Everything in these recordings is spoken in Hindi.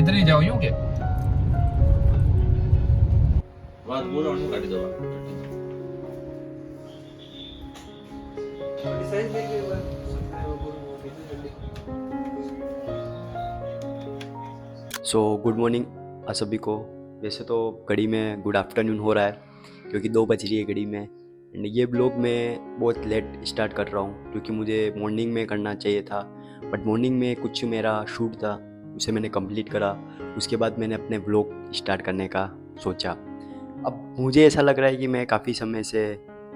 इधर ही जाओ यूं के વાત બોલવાનું કાઢી દો गुड मॉर्निंग आप सभी को। वैसे तो घड़ी में गुड आफ्टरनून हो रहा है क्योंकि 2 बज रही है घड़ी में। एंड ये ब्लॉग मैं बहुत लेट स्टार्ट कर रहा हूँ क्योंकि मुझे मॉर्निंग में करना चाहिए था, बट मॉर्निंग में कुछ मेरा शूट था, उसे मैंने कंप्लीट करा। उसके बाद मैंने अपने ब्लॉग स्टार्ट करने का सोचा। अब मुझे ऐसा लग रहा है कि मैं काफ़ी समय से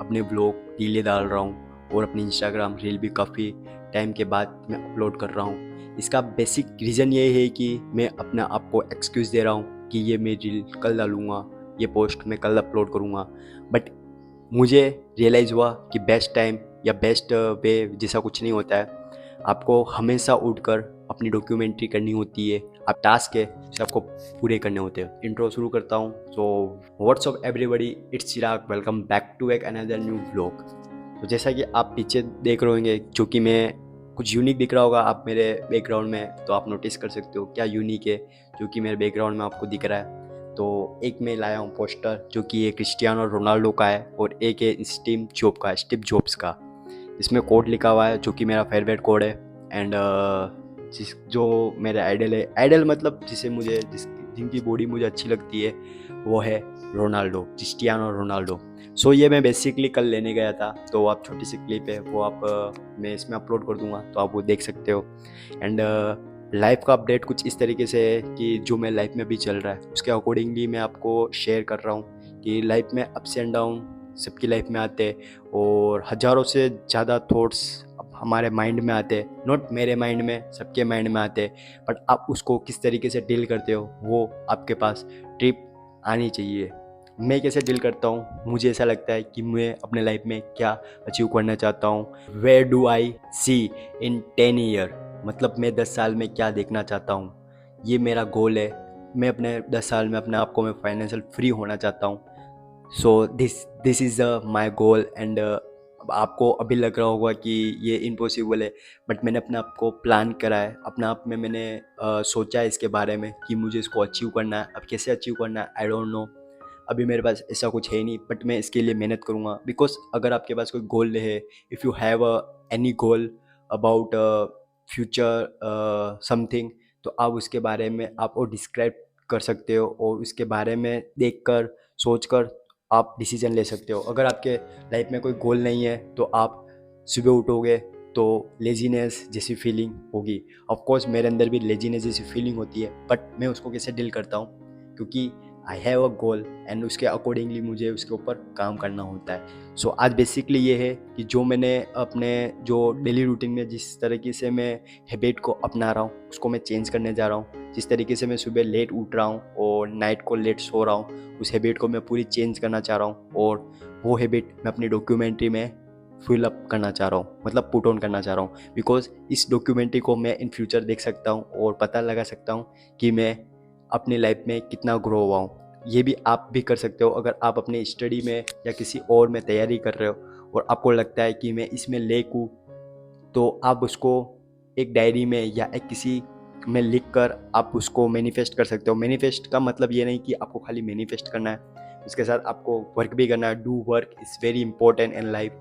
अपने ब्लॉग डिले डाल रहा हूँ और अपनी इंस्टाग्राम रील भी काफ़ी टाइम के बाद मैं अपलोड कर रहा हूँ। इसका बेसिक रीज़न ये है कि मैं अपने आप को एक्सक्यूज़ दे रहा हूँ कि ये मैं रील कल डालूँगा, ये पोस्ट मैं कल अपलोड करूँगा। बट मुझे रियलाइज़ हुआ कि बेस्ट टाइम या बेस्ट वे जैसा कुछ नहीं होता है। आपको हमेशा उठकर अपनी डॉक्यूमेंट्री करनी होती है। आप टास्क है उसे आपको पूरे करने होते हैं। इंट्रो शुरू करता हूँ। So what's up everybody, it's Chirag, welcome back to एक अनदर न्यू ब्लॉग। तो जैसा कि आप पीछे देख रहे होंगे, जो कि मैं कुछ यूनिक दिख रहा होगा आप मेरे बैकग्राउंड में, तो आप नोटिस कर सकते हो क्या यूनिक है जो कि मेरे बैकग्राउंड में आपको दिख रहा है। तो एक मैं लाया हूँ पोस्टर जो कि एक क्रिस्टियानो रोनाल्डो का है और एक है स्टीव जॉब्स का। इसमें कोड लिखा हुआ है जो कि मेरा फेवरेट कोड है। एंड जो मेरे आइडल मतलब जिनकी बॉडी मुझे अच्छी लगती है वो है क्रिस्टियानो रोनाल्डो। सो ये मैं बेसिकली कल लेने गया था, तो आप छोटी सी क्लिप है वो आप मैं इसमें अपलोड कर दूंगा तो आप वो देख सकते हो। एंड लाइफ का अपडेट कुछ इस तरीके से है कि जो मैं लाइफ में भी चल रहा है उसके अकॉर्डिंगली मैं आपको शेयर कर रहा हूँ कि लाइफ में अप्स एंड डाउन सबकी लाइफ में आते हैं और हज़ारों से ज़्यादा थॉट्स हमारे माइंड में आते हैं। नॉट मेरे माइंड में, सबके माइंड में आते हैं, बट आप उसको किस तरीके से डील करते हो वो आपके पास ट्रिप आनी चाहिए। मैं कैसे डील करता हूँ, मुझे ऐसा लगता है कि मैं अपने लाइफ में क्या अचीव करना चाहता हूँ। Where do I see in 10 year, मतलब मैं 10 साल में क्या देखना चाहता हूँ, ये मेरा गोल है। मैं अपने 10 साल में अपने आप को मैं फाइनेंशियल फ्री होना चाहता हूँ। So this is my goal. And आपको अभी लग रहा होगा कि ये इम्पॉसिबल है, बट मैंने अपने आप को प्लान करा है। अपने आप में मैंने सोचा है इसके बारे में कि मुझे इसको अचीव करना है। अब कैसे अचीव करना है आई डोंट नो, अभी मेरे पास ऐसा कुछ है नहीं, बट मैं इसके लिए मेहनत करूँगा। बिकॉज अगर आपके पास कोई गोल है, if you have any goal about future something, तो आप उसके बारे में आप वो डिस्क्राइब कर सकते हो और उसके बारे में देखकर सोचकर आप डिसीजन ले सकते हो। अगर आपके लाइफ में कोई गोल नहीं है तो आप सुबह उठोगे तो लेजीनेस जैसी फीलिंग होगी। ऑफ कोर्स मेरे अंदर भी लेजीनेस जैसी फीलिंग होती है, बट मैं उसको कैसे डील करता हूँ क्योंकि I have a goal and उसके अकॉर्डिंगली मुझे उसके ऊपर काम करना होता है। सो आज बेसिकली ये है कि जो मैंने अपने जो डेली रूटीन में जिस तरीके से मैं हैबिट को अपना रहा हूँ उसको मैं चेंज करने जा रहा हूँ। जिस तरीके से मैं सुबह लेट उठ रहा हूँ और नाइट को लेट सो रहा हूँ, उस हैबिट को मैं पूरी चेंज करना चाह रहा हूँ और वो हैबिट मैं अपनी डॉक्यूमेंट्री में फिल अप करना चाह रहा हूँ, मतलब पुट ऑन करना चाह रहा हूँ। बिकॉज इस डॉक्यूमेंट्री को मैं इन फ्यूचर देख सकता हूँ और पता लगा सकता हूँ कि मैं अपनी लाइफ में कितना ग्रो हुआ हूँ। ये भी आप भी कर सकते हो अगर आप अपनी स्टडी में या किसी और में तैयारी कर रहे हो और आपको लगता है कि मैं इसमें लेक हूँ, तो आप उसको एक डायरी में या एक किसी में लिख कर आप उसको मैनिफेस्ट कर सकते हो। मैनिफेस्ट का मतलब ये नहीं कि आपको खाली मैनिफेस्ट करना है, उसके साथ आपको वर्क भी करना है। Do work is very important in life.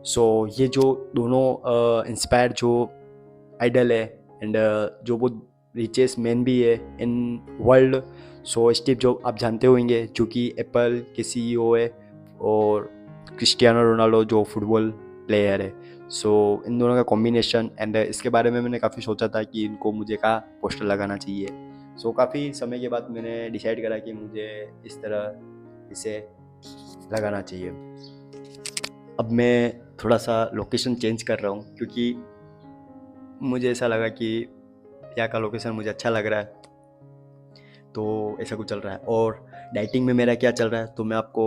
So ये जो दोनों इंस्पायर जो आइडल है एंड जो बहुत रिचेस्ट मैन भी है in world, so Steve job आप जानते होंगे जो कि एप्पल के सीईओ है और क्रिस्टियानो रोनाल्डो जो फुटबॉल प्लेयर है। सो इन दोनों का कॉम्बिनेशन एंड इसके बारे में मैंने काफ़ी सोचा था कि इनको मुझे का पोस्टर लगाना चाहिए। सो काफ़ी समय के बाद मैंने डिसाइड करा कि मुझे इस तरह इसे लगाना चाहिए। अब मैं थोड़ा सा लोकेशन चेंज कर रहा हूँ क्योंकि मुझे ऐसा लगा कि यहाँ का लोकेशन मुझे अच्छा लग रहा है, तो ऐसा कुछ चल रहा है। और डाइटिंग में मेरा क्या चल रहा है तो मैं आपको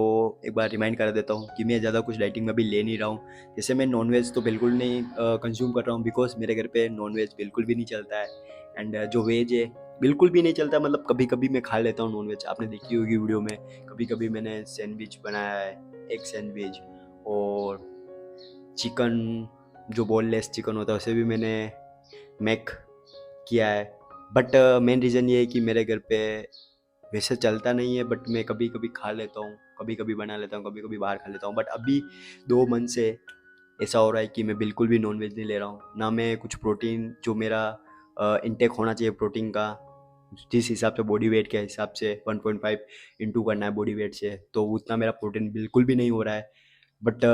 एक बार रिमाइंड करा देता हूँ कि मैं ज़्यादा कुछ डाइटिंग में अभी ले नहीं रहा हूँ। जैसे मैं नॉनवेज तो बिल्कुल नहीं कंज्यूम कर रहा हूँ बिकॉज मेरे घर पे नॉनवेज बिल्कुल भी नहीं चलता है। एंड जो वेज है बिल्कुल भी नहीं चलता, मतलब कभी कभी मैं खा लेता हूँ नॉनवेज। आपने देखी होगी वीडियो में, कभी कभी मैंने सैंडविच बनाया है, एग सैंडविच, और चिकन जो बोनलेस चिकन होता है उसे भी मैंने मेक किया है। बट मेन रीज़न ये है कि मेरे घर पे वैसे चलता नहीं है, बट मैं कभी कभी खा लेता हूँ, कभी कभी बना लेता हूँ, कभी कभी बाहर खा लेता हूँ। बट अभी 2 मंथ से ऐसा हो रहा है कि मैं बिल्कुल भी नॉनवेज नहीं ले रहा हूँ, ना मैं कुछ प्रोटीन जो मेरा इंटेक होना चाहिए प्रोटीन का, जिस हिसाब से बॉडी वेट के हिसाब से 1.5 इंटू करना है बॉडी वेट से, तो उतना मेरा प्रोटीन बिल्कुल भी नहीं हो रहा है। बट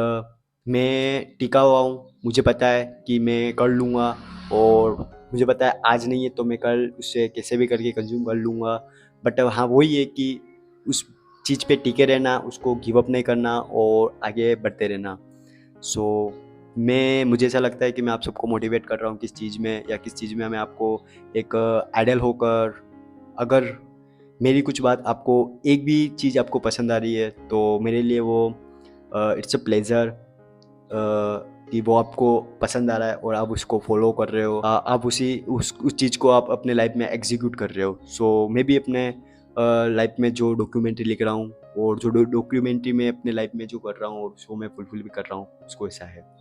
मैं टिका हुआ हूँ, मुझे पता है कि मैं कर लूँगा, और मुझे पता है आज नहीं है तो मैं कल उससे कैसे भी करके कंज्यूम कर लूँगा। बट हाँ, वही है कि उस चीज़ पे टिके रहना, उसको गिव अप नहीं करना और आगे बढ़ते रहना। सो मुझे ऐसा लगता है कि मैं आप सबको मोटिवेट कर रहा हूँ किस चीज़ में या किस चीज़ में मैं आपको एक आइडल होकर, अगर मेरी कुछ बात आपको, एक भी चीज़ आपको पसंद आ रही है तो मेरे लिए वो इट्स अ प्लेज़र कि वो आपको पसंद आ रहा है और आप उसको फॉलो कर रहे हो, आप उस चीज़ को आप अपने लाइफ में एग्जीक्यूट कर रहे हो। सो मैं भी अपने लाइफ में जो डॉक्यूमेंट्री लिख रहा हूँ और जो डॉक्यूमेंट्री में अपने लाइफ में जो कर रहा हूँ और उसको मैं फुलफिल भी कर रहा हूँ, उसको ऐसा है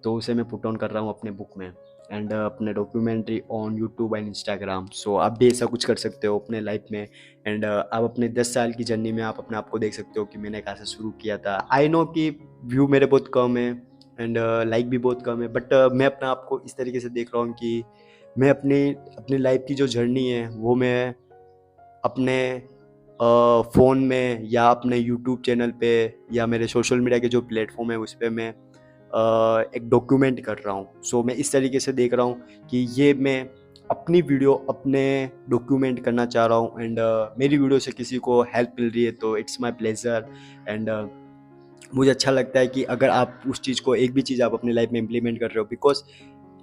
तो उसे मैं पुट ऑन कर रहा हूँ अपने बुक में एंड अपने documentary on YouTube and Instagram. So आप भी ऐसा कुछ कर सकते हो अपने लाइफ में एंड आप अपने 10 साल की जर्नी में आप अपने आप को देख सकते हो कि मैंने कैसे शुरू किया था। आई नो कि व्यू मेरे बहुत कम है एंड लाइक भी बहुत कम है, बट मैं अपने आप को इस तरीके से देख रहा हूँ कि मैं अपनी अपनी लाइफ की जो जर्नी है वो मैं अपने फ़ोन में या अपने यूट्यूब चैनल पे या मेरे सोशल मीडिया के जो प्लेटफॉर्म है उस पर मैं एक डॉक्यूमेंट कर रहा हूँ। सो मैं इस तरीके से देख रहा हूँ कि ये मैं अपनी वीडियो अपने डॉक्यूमेंट करना चाह रहा हूँ एंड मेरी वीडियो से किसी को हेल्प मिल रही है तो इट्स माय प्लेजर एंड मुझे अच्छा लगता है कि अगर आप उस चीज़ को, एक भी चीज़ आप अपनी लाइफ में इम्प्लीमेंट कर रहे हो, बिकॉज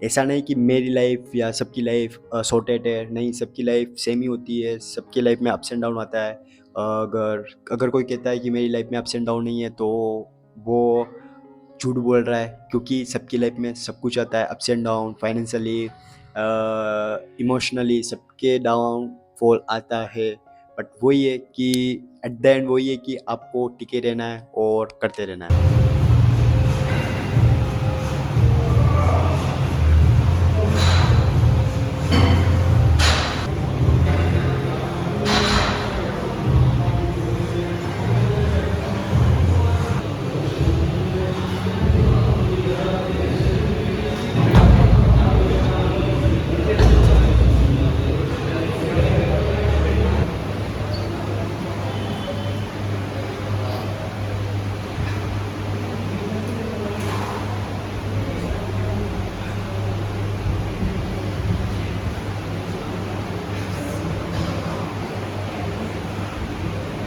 ऐसा नहीं कि मेरी लाइफ या सबकी लाइफ सॉर्टेड है, नहीं, सबकी लाइफ सेम ही होती है, सबकी लाइफ में अप्स एंड डाउन आता है। अगर अगर कोई कहता है कि मेरी लाइफ में अप्स एंड डाउन नहीं है तो वो झूठ बोल रहा है, क्योंकि सबकी लाइफ में सब कुछ आता है, ups and down, financially, emotionally सबके डाउन फॉल आता है। बट वही है कि एट द एंड वही है कि आपको टिके रहना है और करते रहना है।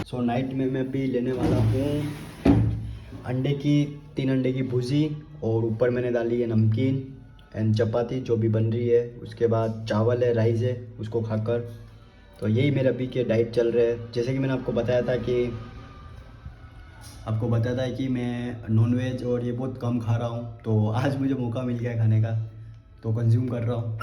सो नाइट में मैं भी लेने वाला हूँ अंडे की 3 अंडे की भुजी, और ऊपर मैंने डाली है नमकीन एंड चपाती जो भी बन रही है, उसके बाद चावल है, राइस है, उसको खाकर। तो यही मेरा अभी के डाइट चल रहा है। जैसे कि मैंने आपको बताया था कि मैं नॉनवेज और ये बहुत कम खा रहा हूँ, तो आज मुझे मौका मिल गया खाने का तो कंज्यूम कर रहा हूँ।